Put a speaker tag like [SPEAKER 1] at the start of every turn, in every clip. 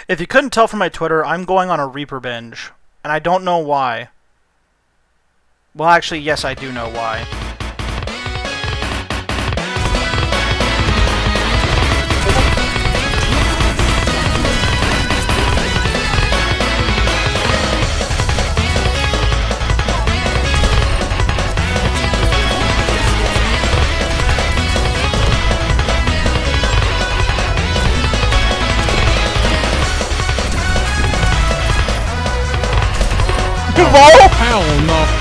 [SPEAKER 1] If you couldn't tell from my Twitter, I'm going on a Reaper binge, and I don't know why. Well, actually, yes, I do know why.
[SPEAKER 2] Oh, hell no.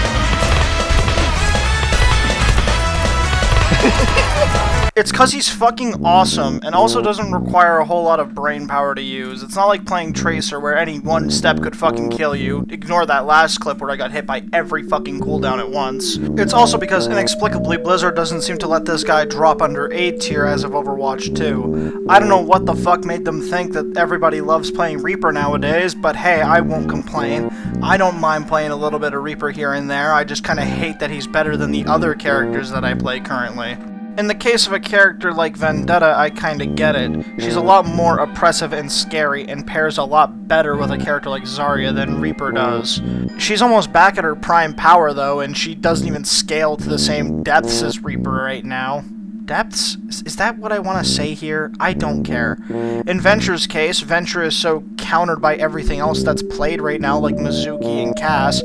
[SPEAKER 1] It's cause he's fucking awesome, and also doesn't require a whole lot of brain power to use. It's not like playing Tracer, where any one step could fucking kill you. Ignore that last clip where I got hit by every fucking cooldown at once. It's also because, inexplicably, Blizzard doesn't seem to let this guy drop under A tier as of Overwatch 2. I don't know what the fuck made them think that everybody loves playing Reaper nowadays, but hey, I won't complain. I don't mind playing a little bit of Reaper here and there, I just kinda hate that he's better than the other characters that I play currently. In the case of a character like Vendetta, I kinda get it. She's a lot more oppressive and scary, and pairs a lot better with a character like Zarya than Reaper does. She's almost back at her prime power though, and she doesn't even scale to the same depths as Reaper right now. Depths? Is that what I want to say here? I don't care. In Venture's case, Venture is so countered by everything else that's played right now, like Mizuki and Cass,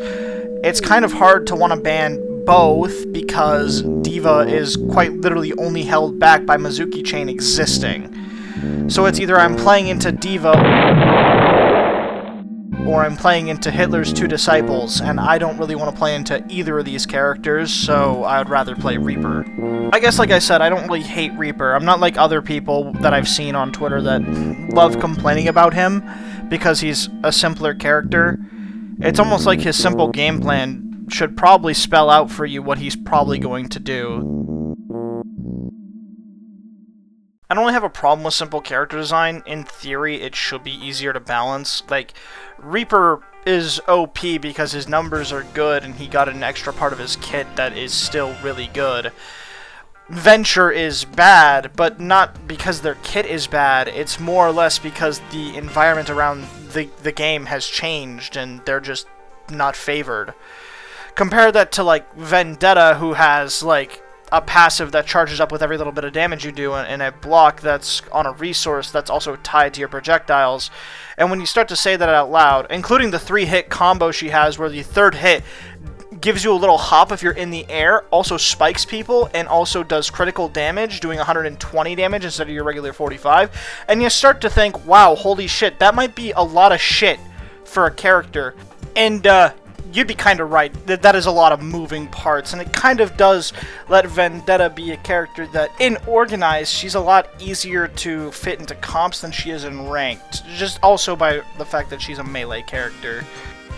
[SPEAKER 1] it's kind of hard to want to ban both because D.Va is quite literally only held back by Mizuki Chain existing. So it's either I'm playing into D.Va or I'm playing into Hitler's Two Disciples, and I don't really want to play into either of these characters, so I would rather play Reaper. I guess, like I said, I don't really hate Reaper. I'm not like other people that I've seen on Twitter that love complaining about him because he's a simpler character. It's almost like his simple game plan should probably spell out for you what he's probably going to do. I don't really have a problem with simple character design. In theory, it should be easier to balance. Like, Reaper is OP because his numbers are good and he got an extra part of his kit that is still really good. Venture is bad, but not because their kit is bad. It's more or less because the environment around the game has changed and they're just not favored. Compare that to, like, Vendetta, who has, like, a passive that charges up with every little bit of damage you do, and a block that's on a resource that's also tied to your projectiles. And when you start to say that out loud, including the 3-hit combo she has, where the third hit gives you a little hop if you're in the air, also spikes people, and also does critical damage, doing 120 damage instead of your regular 45, and you start to think, wow, holy shit, that might be a lot of shit for a character. And, you'd be kind of right. That is a lot of moving parts, and it kind of does let Vendetta be a character that, in Organized, she's a lot easier to fit into comps than she is in Ranked, just also by the fact that she's a melee character.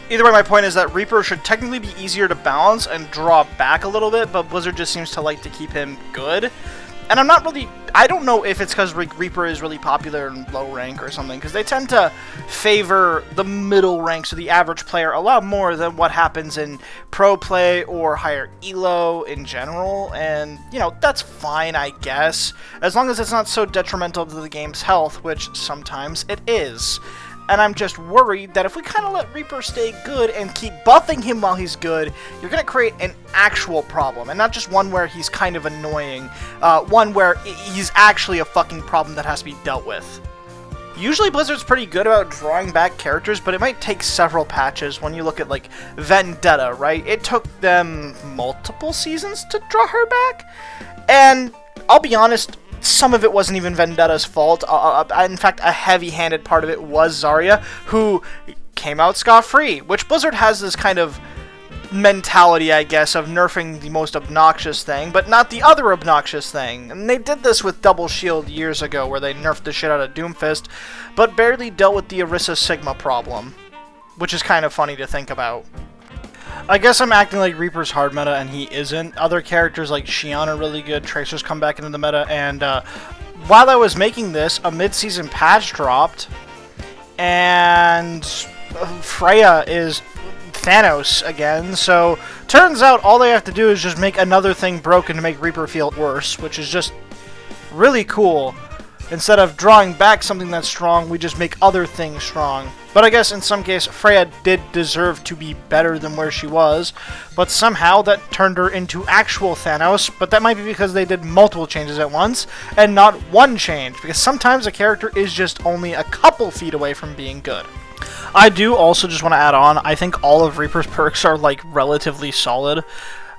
[SPEAKER 1] Either way, my point is that Reaper should technically be easier to balance and draw back a little bit, but Blizzard just seems to like to keep him good. And I don't know if it's because Reaper is really popular in low rank or something, because they tend to favor the middle ranks of the average player a lot more than what happens in pro play or higher elo in general, and, you know, that's fine, I guess, as long as it's not so detrimental to the game's health, which sometimes it is. And I'm just worried that if we kind of let Reaper stay good and keep buffing him while he's good, you're going to create an actual problem. And not just one where he's kind of annoying, one where he's actually a fucking problem that has to be dealt with. Usually Blizzard's pretty good about drawing back characters, but it might take several patches when you look at, like, Vendetta, right? It took them multiple seasons to draw her back. And I'll be honest, some of it wasn't even Vendetta's fault. In fact, a heavy-handed part of it was Zarya, who came out scot-free, which Blizzard has this kind of mentality, I guess, of nerfing the most obnoxious thing, but not the other obnoxious thing. And they did this with Double Shield years ago, where they nerfed the shit out of Doomfist, but barely dealt with the Orisa Sigma problem, which is kind of funny to think about. I guess I'm acting like Reaper's hard meta, and he isn't. Other characters like Xion are really good, Tracer's come back into the meta, and while I was making this, a mid-season patch dropped, and Freya is Thanos again, so turns out all they have to do is just make another thing broken to make Reaper feel worse, which is just really cool. Instead of drawing back something that's strong, we just make other things strong. But I guess in some case, Freya did deserve to be better than where she was, but somehow that turned her into actual Thanos, but that might be because they did multiple changes at once, and not one change, because sometimes a character is just only a couple feet away from being good. I do also just want to add on, I think all of Reaper's perks are, like, relatively solid.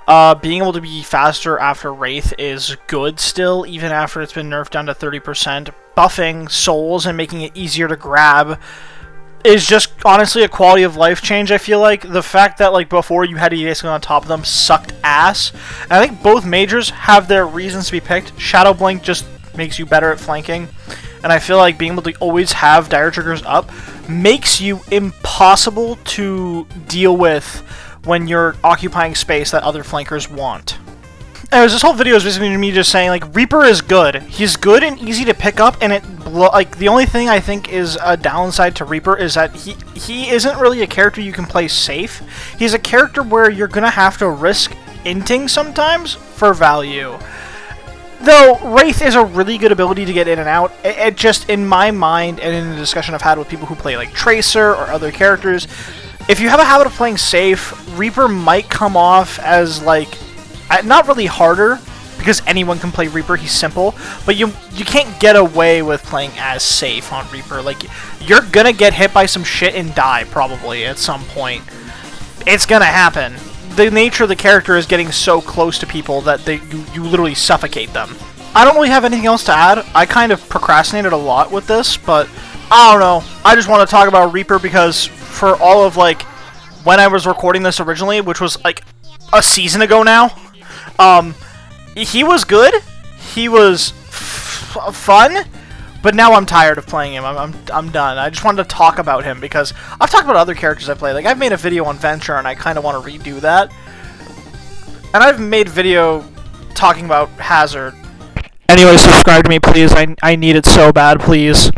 [SPEAKER 1] Being able to be faster after Wraith is good still, even after it's been nerfed down to 30%. Buffing souls and making it easier to grab is just honestly a quality of life change, I feel like. The fact that, like, before you had to be basically on top of them sucked ass. And I think both majors have their reasons to be picked. Shadow Blink just makes you better at flanking. And I feel like being able to always have dire triggers up makes you impossible to deal with when you're occupying space that other flankers want. Anyways, this whole video is basically me just saying, like, Reaper is good. He's good and easy to pick up, and like, the only thing I think is a downside to Reaper is that he isn't really a character you can play safe. He's a character where you're gonna have to risk inting sometimes for value. Though, Wraith is a really good ability to get in and out. It just, in my mind, and in the discussion I've had with people who play, like, Tracer or other characters, if you have a habit of playing safe, Reaper might come off as, like, not really harder, because anyone can play Reaper, he's simple, but you can't get away with playing as safe on Reaper. Like, you're gonna get hit by some shit and die, probably, at some point. It's gonna happen. The nature of the character is getting so close to people that you literally suffocate them. I don't really have anything else to add. I kind of procrastinated a lot with this, but I don't know. I just want to talk about Reaper because for all of, like, when I was recording this originally, which was, like, a season ago now, he was good, he was fun, but now I'm tired of playing him. I'm done. I just wanted to talk about him because I've talked about other characters I play. Like, I've made a video on Venture, and I kind of want to redo that. And I've made video talking about Hazard. Anyway, subscribe to me, please. I need it so bad, please.